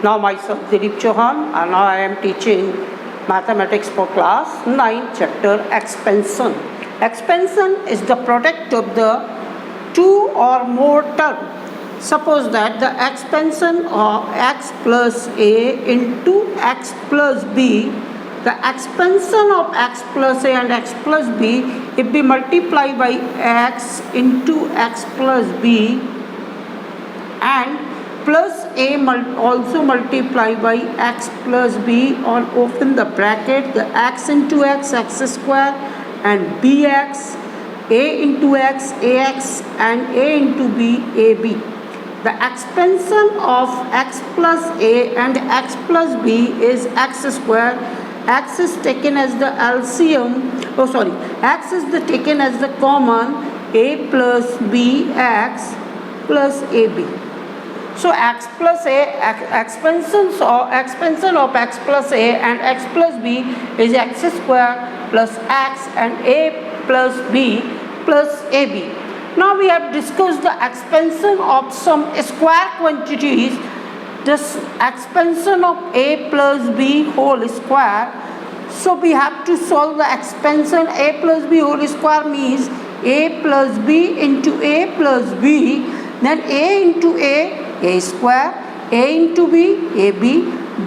Now myself Dilip Chauhan, and now I am teaching mathematics for class 9, chapter expansion. Expansion is the product of the two or more terms. Suppose that the expansion of x plus a into x plus b, the expansion of x plus a and x plus b, if we multiply by x into x plus b and plus a also multiply by x plus b, or open the bracket, the x into x, x square, and bx, a into x, ax, and a into b, ab. The expansion of x plus a and x plus b is x square. X is taken as the LCM, x is taken as the common, a plus bx plus ab. So x plus a, expansion of x plus a and x plus b is x square plus x and a plus b plus ab. Now we have discussed the expansion of some square quantities. This expansion of a plus b whole square. So we have to solve the expansion a plus b whole square means a plus b into a plus b, then a into a square, a into b, ab,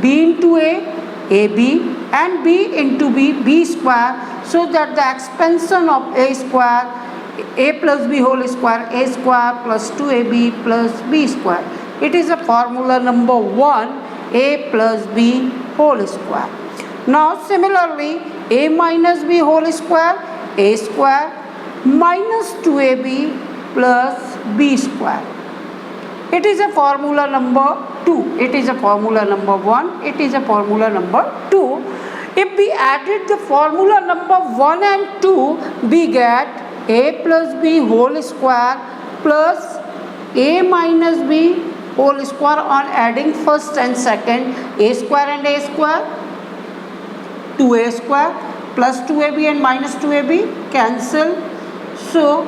b into a b, and b into b square, so that the expansion of a square, a plus b whole square, a square plus 2ab plus b square. It is a formula number 1, a plus b whole square. Now similarly, a minus b whole square, a square minus 2ab plus b square. It is a formula number 2. It is a formula number 1. It is a formula number 2. If we added the formula number 1 and 2, we get a plus b whole square plus a minus b whole square on adding first and second, a square and a square, 2a square plus 2ab and minus 2ab cancel. So,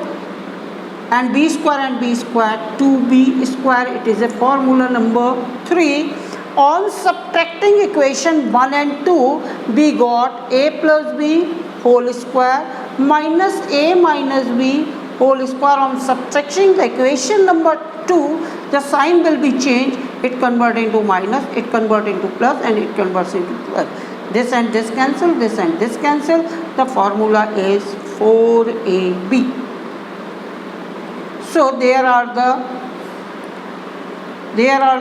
and b square and b square, 2b square. It is a formula number 3. On subtracting equation 1 and 2, we got a plus b whole square minus a minus b whole square. On subtraction the equation number 2, the sign will be changed. It converts into minus, it converts into plus, and it converts into plus. This and this cancel, this and this cancel. The formula is 4ab. So there are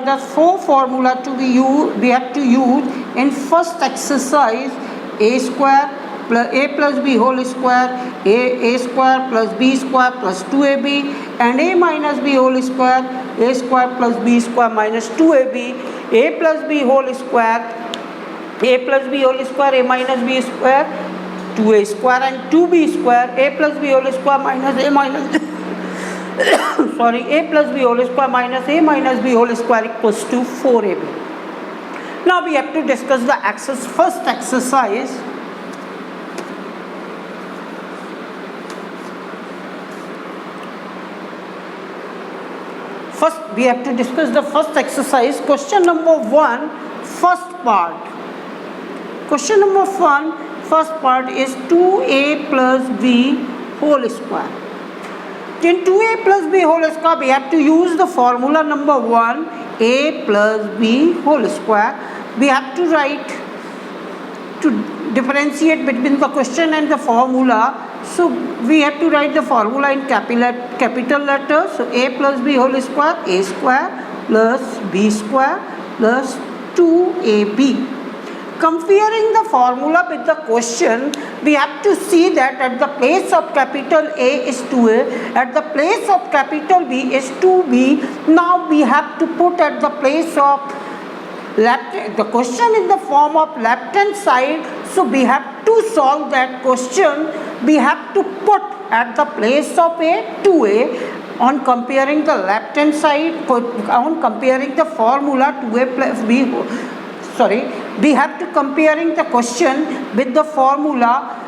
the 4 formula to be used. We have to use in first exercise: a square plus a plus b whole square, a square plus b square plus 2ab, and a minus b whole square, a square plus b square minus 2ab, a plus b whole square, a plus b whole square, a minus b square, 2a square and 2b square, a plus b whole square minus a minus a plus b whole square minus a minus b whole square equals to 4ab. Now we have to discuss the first exercise. First, we have to discuss the first exercise. Question number 1, first part. Question number 1, first part is 2a plus b whole square. In 2a plus b whole square, we have to use the formula number 1, a plus b whole square. We have to write, to differentiate between the question and the formula. So we have to write the formula in capital letters. So a plus b whole square, a square plus b square plus 2ab. Comparing the formula with the question, we have to see that at the place of capital A is 2a, at the place of capital B is 2b. Now we have to put at the place of left, the question in the form of left hand side. So we have to solve that question. We have to put at the place of a 2a. On comparing the left hand side, on comparing the formula 2a plus b, we have to comparing the question with the formula.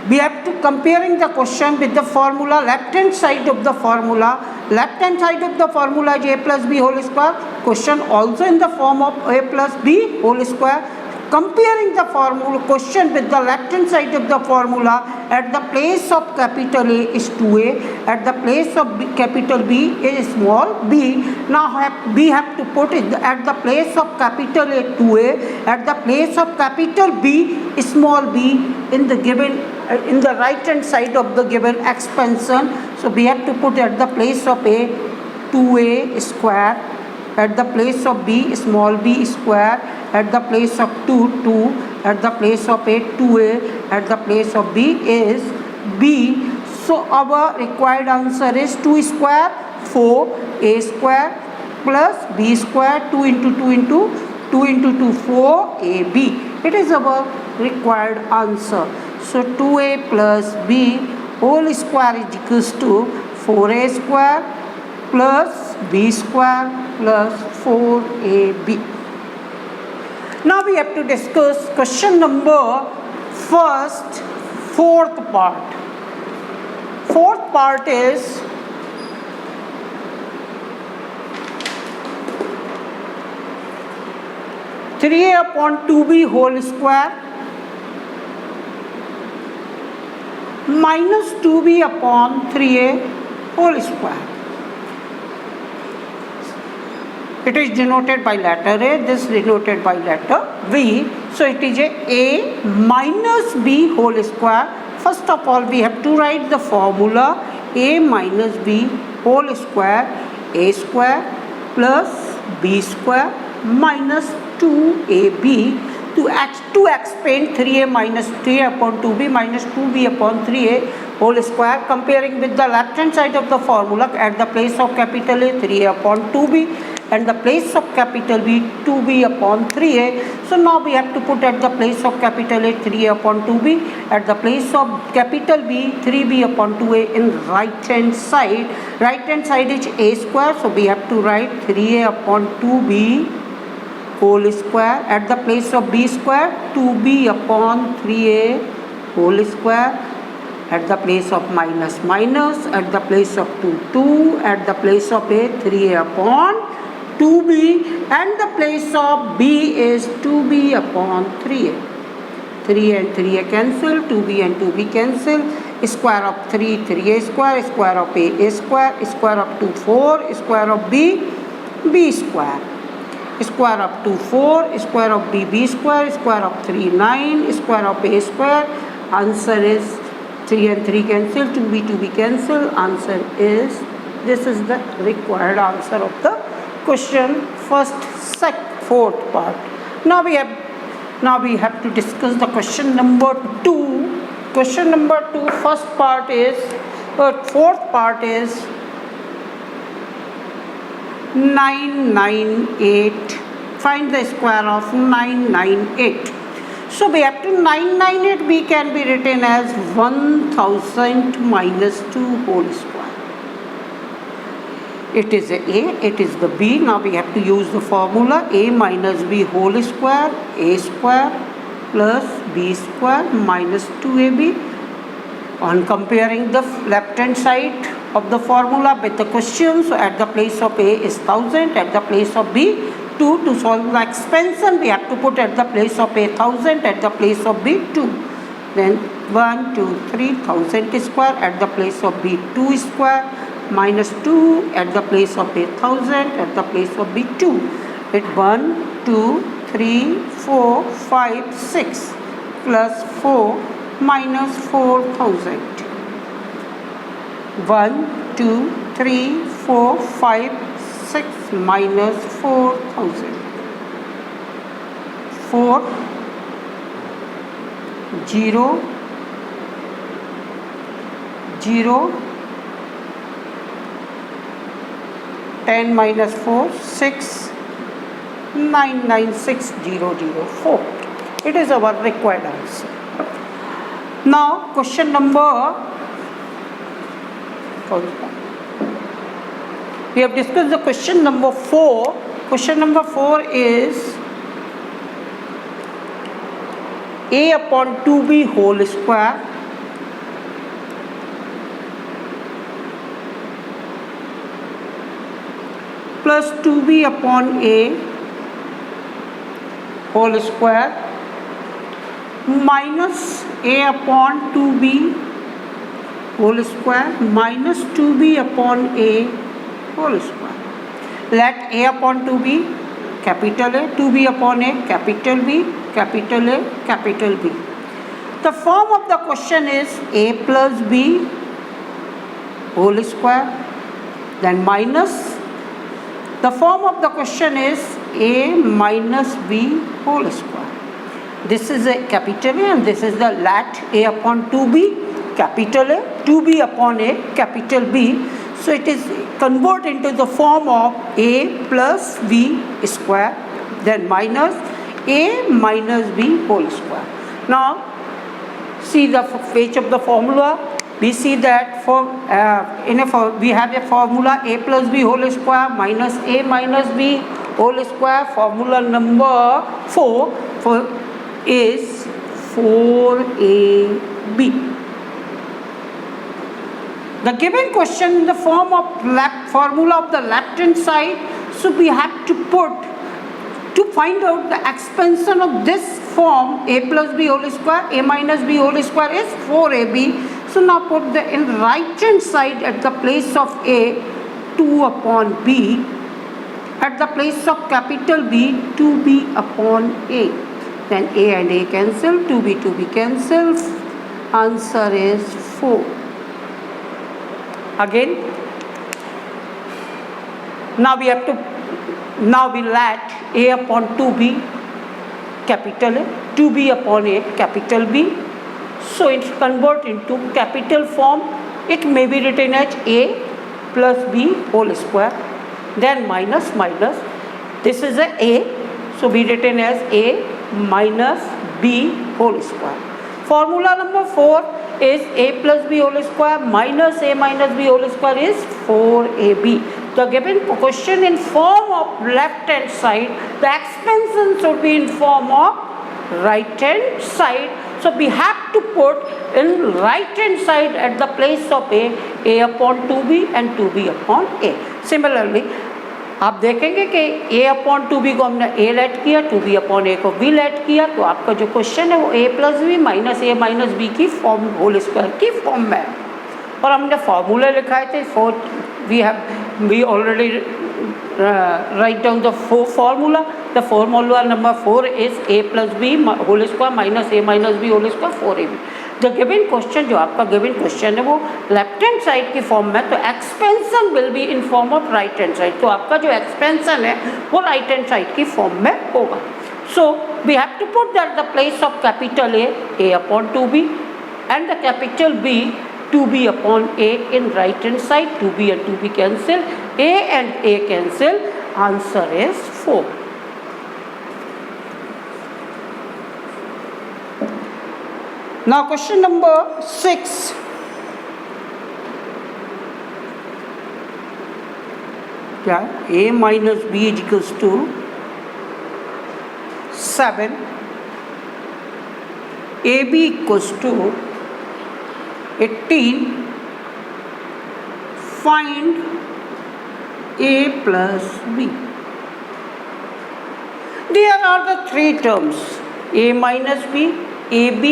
We have to comparing the question with the formula left hand side of the formula. left hand side of the formula is a plus b whole square. Question also in the form of a plus b whole square. Comparing the formula question with the left hand side of the formula, at the place of capital A is 2a, at the place of capital B is small b. Now we have to put it at the place of capital A 2a, at the place of capital B small b in the given in the right hand side of the given expansion. So we have to put at the place of A 2a square, at the place of B small b square, at the place of 2 2, at the place of A 2a, at the place of B is b. So our required answer is 2 square 4 a square plus b square, 2 into 2 into 2 into 2 4 ab. It is our required answer. So 2a plus b whole square is equals to 4a square plus b square plus 4ab. Now we have to discuss question number fourth part. Fourth part is (3a upon 2b whole square minus 2b upon 3a whole square. It is denoted by letter A, this denoted by letter B. So it is a minus b whole square. First of all, we have to write the formula a minus b whole square, a square plus b square minus 2ab. To explain 3a minus 3a upon 2b minus 2b upon 3a whole square, comparing with the left hand side of the formula, at the place of capital A 3a upon 2b and the place of capital B 2b upon 3a. So now we have to put at the place of capital A 3a upon 2b, at the place of capital B 3b upon 2a in right hand side. Right hand side is a square, so we have to write 3a upon 2b whole square, at the place of b square 2b upon 3a whole square, at the place of minus minus, at the place of 2 2, at the place of a 3a upon 2b, and the place of b is 2b upon 3a. 3 and 3a cancel, 2b and 2b cancel, square of 3 3a square, square of a square of 2 4, square of b square, square of 2 4, square of b square, square of 3 9, square of a square. Answer is 3 and 3 cancel, 2b cancel. Answer is, this is the required answer of the question fourth part. Now we have to discuss the question number 2. Question number 2, fourth part is 998. Find the square of 998. So we have to 998 b can be written as 1000 minus 2 whole square. It is a, it is the b. Now we have to use the formula a minus b whole square, a square plus b square minus 2ab. On comparing the left hand side of the formula with the question, so at the place of a is 1000, at the place of b 2. To solve the expansion, we have to put at the place of a 1000, at the place of b 2. Then 1 2 3 1000 square, at the place of b 2 square minus 2, at the place of a 1000, at the place of b 2. It 1 2 3 4 5 6 plus 4 minus 4000. 1 2 3 4 5 6 minus 4000. 4 0 0 10 minus 4 6 996004. It is our required answer. Now question number, we have discussed the question number 4. Question number 4 is a upon 2b whole square plus 2b upon a whole square minus a upon 2b whole square minus 2b upon a whole square. Let a upon 2b capital A, 2b upon a capital B, capital A, capital B. The form of the question is a plus b whole square, then minus. The form of the question is a minus b whole square. This is a capital A and this is the lat a upon 2b capital A, 2b upon a capital B. So it is convert into the form of a plus b square, then minus a minus b whole square. Now see the page of the formula. We see that we have a formula a plus b whole square minus a minus b whole square. Formula number 4 is 4ab. The given question in the form of formula of the left hand side, so we have to find out the expansion of this form a plus b whole square, a minus b whole square is 4ab. So now put the in right hand side at the place of a 2 upon b, at the place of capital B 2b upon a. Then a and a cancel, 2b cancel, answer is 4. Again, now we let a upon 2b capital A, 2b upon a capital B. So it convert into capital form. It may be written as a plus b whole square, then minus. This is a, so be written as a minus b whole square. Formula number 4 is a plus b whole square minus a minus b whole square is 4ab. The given question in form of left hand side, the expansion should be in form of right hand side. So we have to put in right hand side at the place of a upon 2b and 2b upon a. Similarly, आप देखेंगे कि a upon 2b को हमने a let किया, 2b upon a को b let किया, तो आपका जो क्वेश्चन है वो a plus b minus a minus b की फॉर्म होल स्क्वायर की फॉर्म में है. और हमने फॉर्मूले लिखाए थे. We already write down the formula. The formula number 4 is a plus b whole square minus a minus b whole square 4ab. The given question, जो आपका given question है वो लेफ्ट हैंड साइड की फॉर्म में, तो expansion will be in form of right hand side. तो आपका जो एक्सपेंशन है वो राइट हैंड साइड की फॉर्म में होगा. So we have to put that the place of capital a upon 2b and the capital B 2b upon a in right hand side. 2b and 2b cancel, a and a cancel, answer is 4. Now question number 6. क्या a minus b is equals to 7, ab equals to 18, find a plus b. There are the three terms a minus b, ab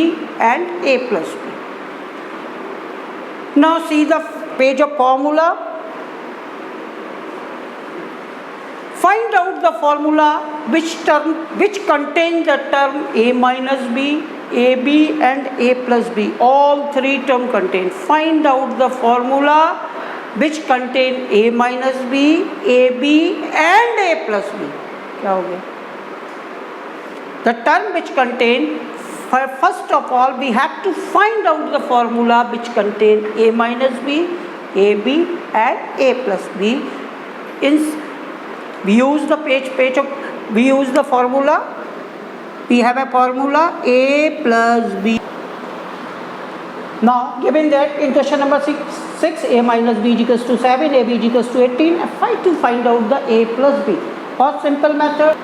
and a plus b. Now see the page of formula. Find out the formula which contains the term a minus b, ab and a plus b. All three terms contain. Find out the formula which contain a minus b, ab and a plus b. क्या हो गया? The term which contain, first of all we have to find out the formula which contain a minus b, ab and a plus b. We use the formula. We have a formula a plus b. Now given that in question number 6 a minus b is equals to 7, ab is equals to 18, to find out the a plus b. First simple method.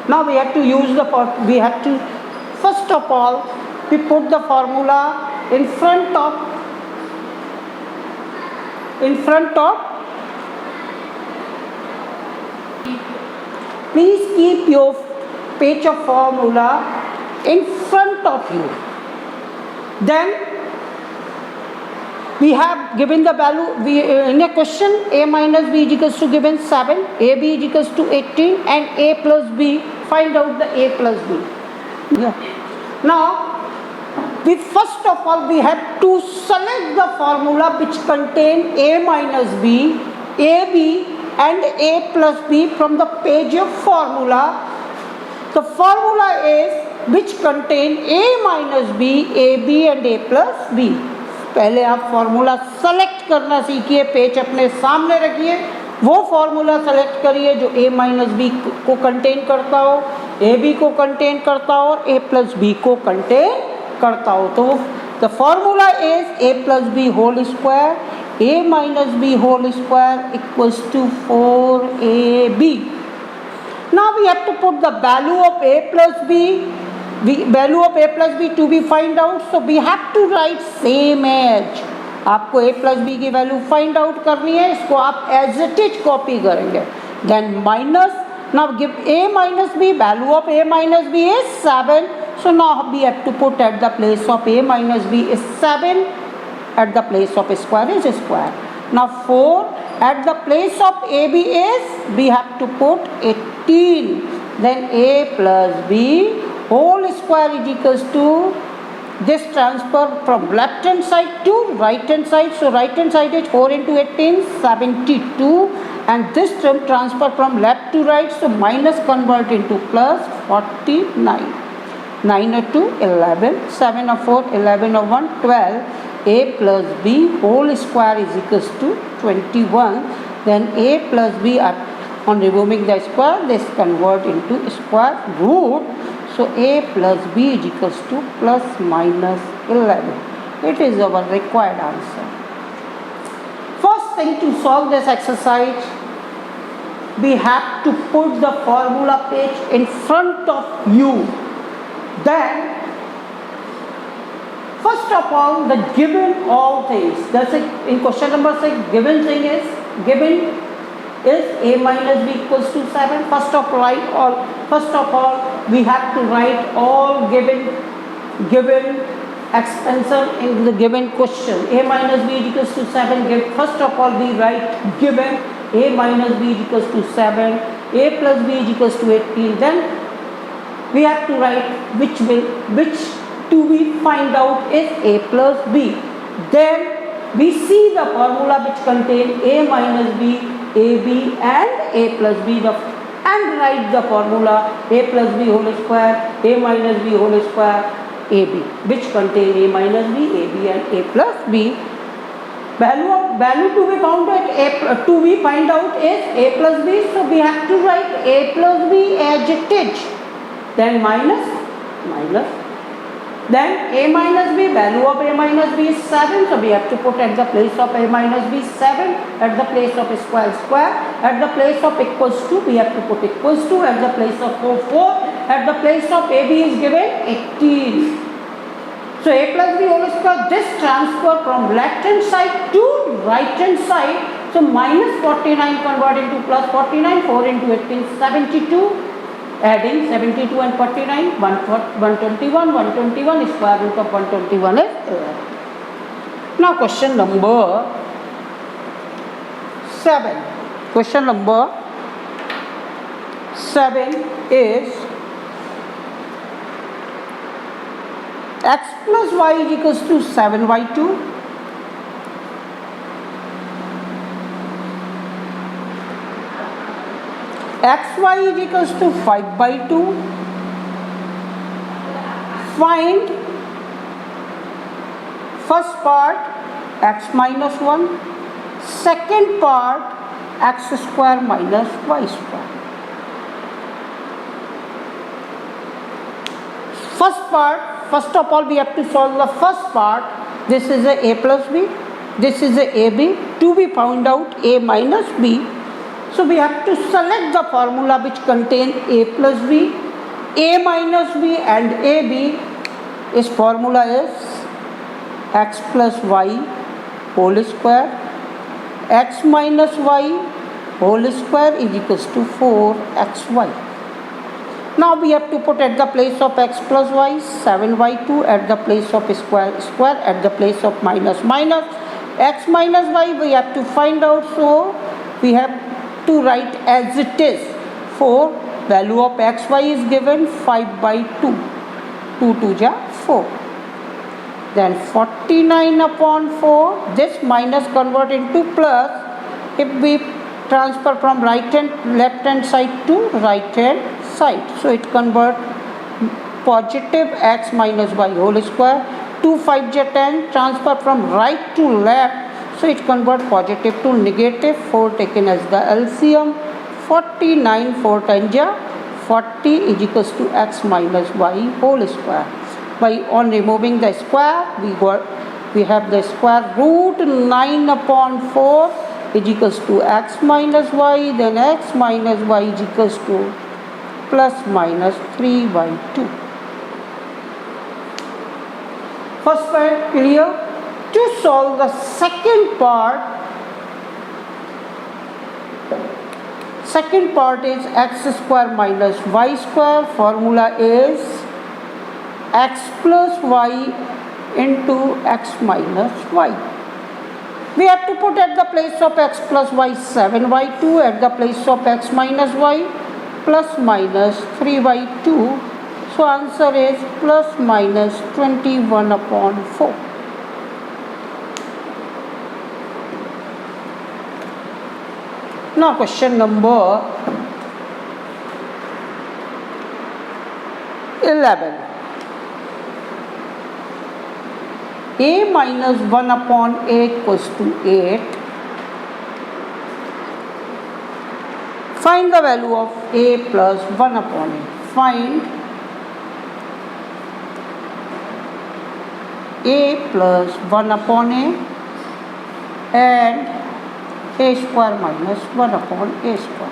Now we have to first of all we put the formula in front Please keep your page of formula in front of you. Then we have given the value, in a question a minus b is equals to given 7, ab is equals to 18 and a plus b, find out the a plus b. Yeah. Now first of all we have to select the formula which contain a minus b, ab and a plus b from the page of formula. The formula is which contain a minus b, ab and a plus b. पहले आप formula select करना सीखिए, page अपने सामने रखिए, वो formula select करिए जो a माइनस बी को कंटेन करता हो, ए बी को कंटेन करता हो और a प्लस बी को कंटेन करता हो. तो the formula is a plus b whole square, a minus b whole square equals to 4ab. Now we have to put the value of a plus b, value of a plus b to be find out. So we have to write same as. आपको a plus b की value find out करनी है, इसको आप as it is copy करेंगे. Then minus, now give a minus b, value of a minus b is 7. So now we have to put at the place of a minus b is 7, at the place of square is square. Now 4 at the place of ab is, we have to put 18. Then a plus b whole square is equals to, this transfer from left hand side to right hand side. So right hand side is 4 into 18, 72, and this term transfer from left to right, so minus convert into plus 49. 9 or 2, 11, 7 or 4, 11 or 1, 12. A plus b whole square is equals to 21. Then a plus b, on removing the square, this convert into square root. So a plus b is equals to plus minus 11. It is our required answer. First thing to solve this exercise, we have to put the formula page in front of you. Then first of all, the given all things, that's it. In question number 6, given thing is, given is a minus b equals to 7. First of all, we have to write all given expansion in the given question. A minus b is equals to 7. First of all, we write given a minus b is equals to 7, a plus b is equals to 18. Then we have to write which to be find out is a plus b. Then we see the formula which contain a minus b, ab and a plus b, and write the formula a plus b whole square, a minus b whole square, ab, which contain a minus b, ab and a plus b. Value to be found at to be find out is a plus b, so we have to write a plus b as it is. Then minus. Then a minus b, value of a minus b is 7, so we have to put at the place of a minus b 7, at the place of square, at the place of equals to, we have to put equals to, at the place of 4, at the place of ab is given 18. So a plus b whole square, this transfer from left hand side to right hand side, so minus 49 convert into plus 49, 4 into 18, 72. Adding 72 and 49, 121, square root of 121 is 11. Now question number 7. Question number 7 is x plus y is equals to 7y2. xy is equals to 5 by 2. Find first part x minus 1, second part x square minus y square. First of all, we have to solve the first part. This is a plus b, this is a ab, to be found out a minus b. So we have to select the formula which contain a plus b, a minus b and ab. Its formula is x plus y whole square, x minus y whole square is equals to 4xy. Now we have to put at the place of x plus y 7y2, at the place of square, at the place of minus x minus y we have to find out, so we have to write as it is. For value of xy is given 5 by 2, 2 2 ja 4. Then 49 upon 4, this minus convert into plus if we transfer from left hand side to right hand side. So it convert positive x minus y whole square. 2 5 ja 10, transfer from right to left, so it convert positive to negative. 4 taken as the LCM. 49 4 10 ja 40 is equals to x minus y whole square. By on removing the square, we have the square root 9 upon 4 is equals to x minus y, then x minus y is equals to plus minus 3 by 2. First part clear? To solve the second part is x square minus y square. Formula is x plus y into x minus y. We have to put at the place of x plus y 7y2, at the place of x minus y plus minus 3 by 2. So answer is plus minus 21 upon 4. Now question number 11. A minus 1 upon a equals to 8. Find the value of a plus 1 upon a. Find a plus 1 upon a and a square minus 1 upon a square.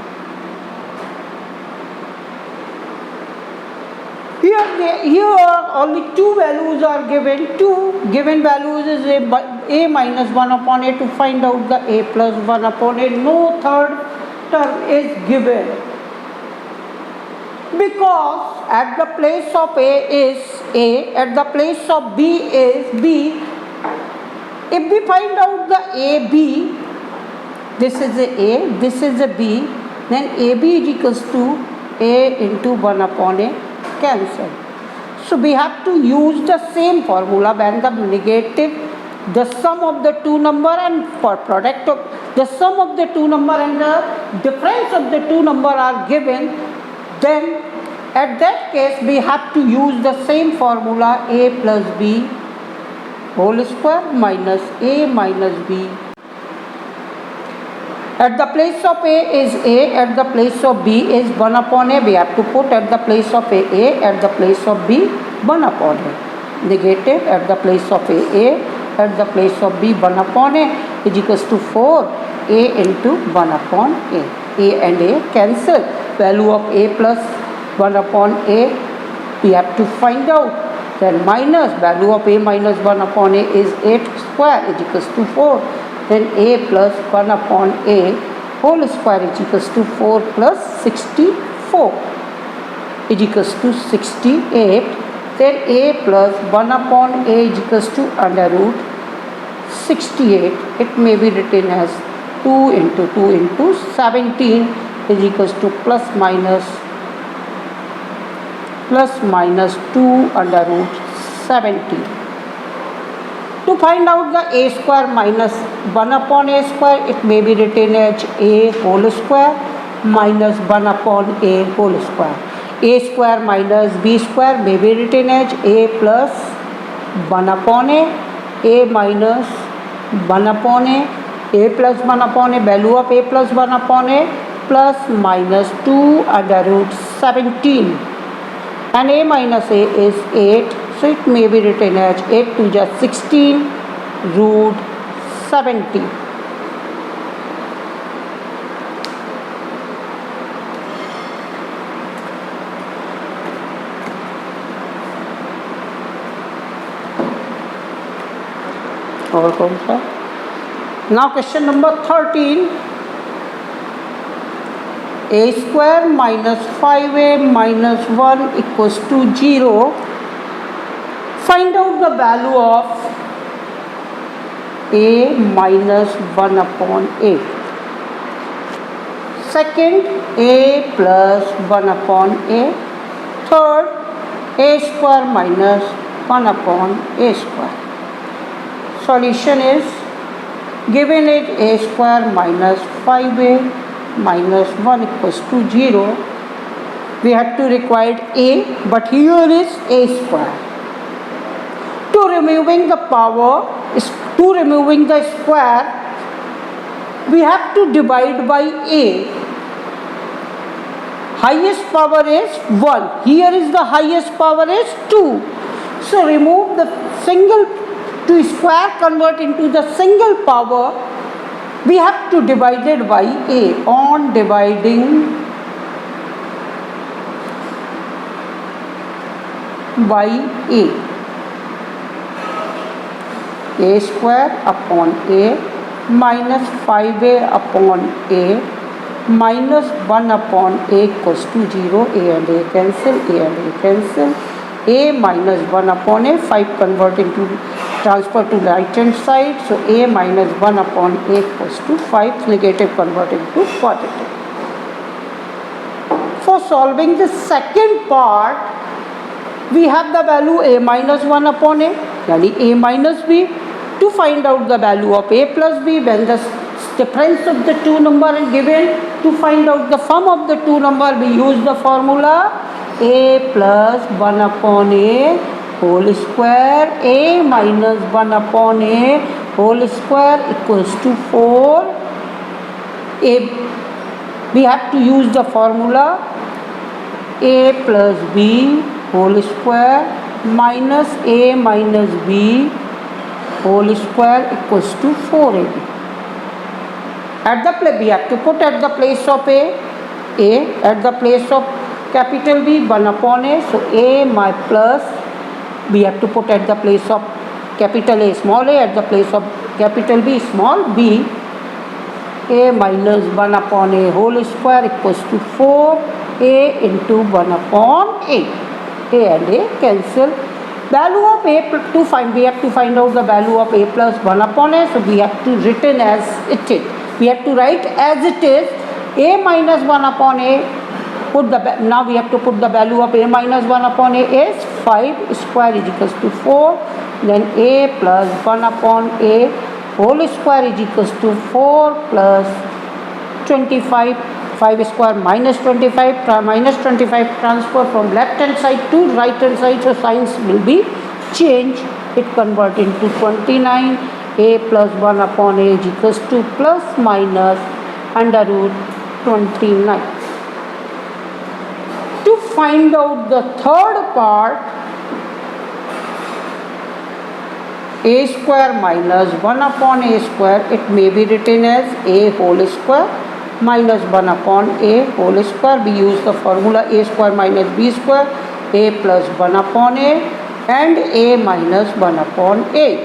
Here only two values are given. Two given values is a minus 1 upon a. To find out the a plus 1 upon a, no third term is given, because at the place of a is a, at the place of b is b. If we find out the a b, this is a, this is a b, then ab is equals to a into 1 upon a, cancel. So we have to use the same formula when the negative, the sum of the two number, and for product of the sum of the two number and the difference of the two number are given, then at that case we have to use the same formula, a plus b whole square minus a minus b. At the place of a is a, at the place of b is 1 upon a. We have to put at the place of a, at the place of b 1 upon a. Negative at the place of a, at the place of b 1 upon a is equals to 4 a into 1 upon a. A and a cancel. Value of a plus 1 upon a we have to find out. Then minus value of a minus 1 upon a is 8 square is equals to 4. Then a plus 1 upon a whole square is equals to 4 plus 64 is equals to 68. Then a plus 1 upon a is equals to under root 68. It may be written as 2 into 17 is equals to plus minus 2 under root 70. To find out the a square minus 1 upon a square, it may be written as a whole square minus 1 upon a whole square. A square minus b square may be written as a plus 1 upon a minus 1 upon a plus 1 upon a, value of a plus 1 upon a plus minus 2 under root 17. And a minus a is 8. So it may be written as 8 to just 16 root 70. Now question number 13. a square minus 5a minus 1 equals to 0. Find out the value of a minus 1 upon a. Second, a plus 1 upon a. Third, a square minus 1 upon a square. Solution is, given it a square minus 5a minus 1 equals to 0, we have to require a, but here is a square. To removing the square, we have to divide by a. Highest power is 1. Here is the highest power is 2. So remove the single to square, convert into the single power. We have to divide it by a. On dividing by a square upon a minus 5a upon a minus 1 upon a equals to 0. A and a cancel, a and a cancel. A minus 1 upon a, 5 convert into, transfer to right hand side. So a minus 1 upon a equals to 5, negative convert into positive. For solving the second part, we have the value a minus 1 upon a, yani a minus b. To find out the value of a plus b, when the difference of the two numbers is given, to find out the sum of the two numbers, we use the formula a plus 1 upon a whole square, a minus 1 upon a whole square equals to 4. We have to use the formula a plus b whole square minus a minus b whole square equals to 4ab. We have to put at the place of a at the place of capital B, 1 upon a. So a my plus, we have to put at the place of capital A small a, at the place of capital B small b. A minus 1 upon a whole square equals to 4a into 1 upon a. A and a cancel. Value of a to find, we have to find out the value of a plus 1 upon a. So we have to written as it is. We have to write as it is. A minus 1 upon a. Now we have to put the value of a minus 1 upon a is 5 square is equals to 4. Then a plus 1 upon a whole square is equals to 4 plus 25. 5 square minus 25, minus 25 transfer from left hand side to right hand side, so signs will be changed. It convert into 29. A plus 1 upon a is equals to plus minus under root 29. To find out the third part, a square minus 1 upon a square, it may be written as a whole square minus 1 upon a whole square. We use the formula a square minus b square, a plus 1 upon a and a minus 1 upon a.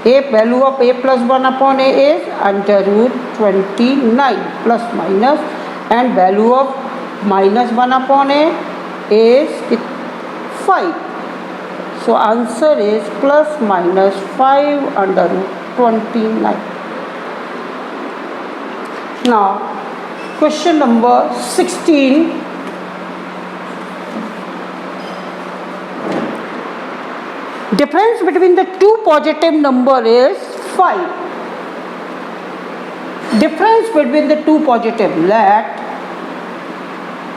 Value of a plus 1 upon a is under root 29 plus minus, and value of minus 1 upon a is 5. So answer is plus minus 5 under root 29. Now question number 16. Difference between the two positive number is 5. Difference between the two positive, let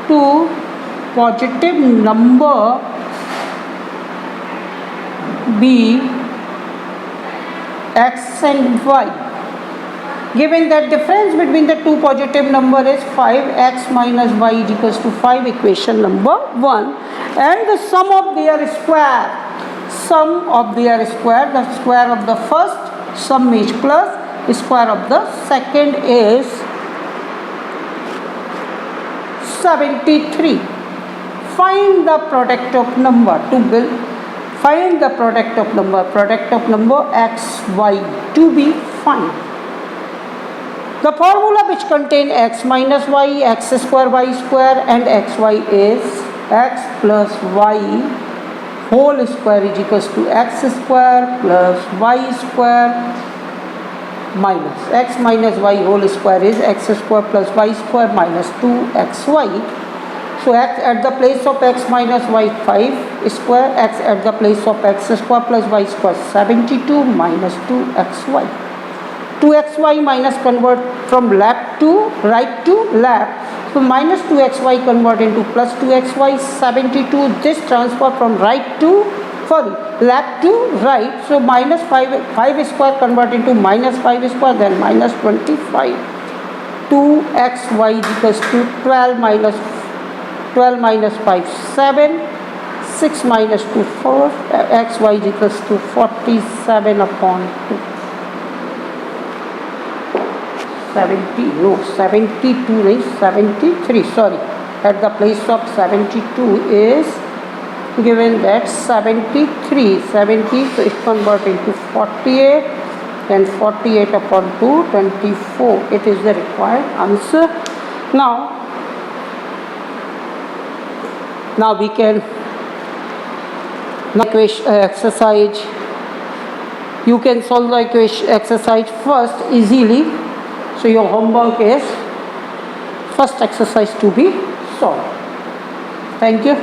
two positive number be x and y. Given that difference between the two positive number is 5x minus y is equals to 5, equation number 1, and the sum of their square, the square of the first sum is plus, square of the second is 73. Find the product of number. Find the product of number x, y to be found. The formula which contain x minus y, x square, y square and xy is x plus y whole square is equals to x square plus y square minus x minus y whole square is x square plus y square minus 2xy. So x at the place of x minus y 5 square, x at the place of x square plus y square 72 minus 2xy. 2xy minus convert from left to right to left. So minus 2xy convert into plus 2xy 72. This transfer from right to left to right. So minus 5 square convert into minus 5 square, then minus 25. 2xy is equals to 12 minus 5 7. 6 minus 2 4. Xy is equals to 47 upon 2. 72 is 73, sorry, at the place of 72 is given that 73, 70, so it convert into 48, and 48 upon 2, 24, it is the required answer. Now we can exercise. You can solve the exercise first easily. So your homework is first exercise to be solved. Thank you.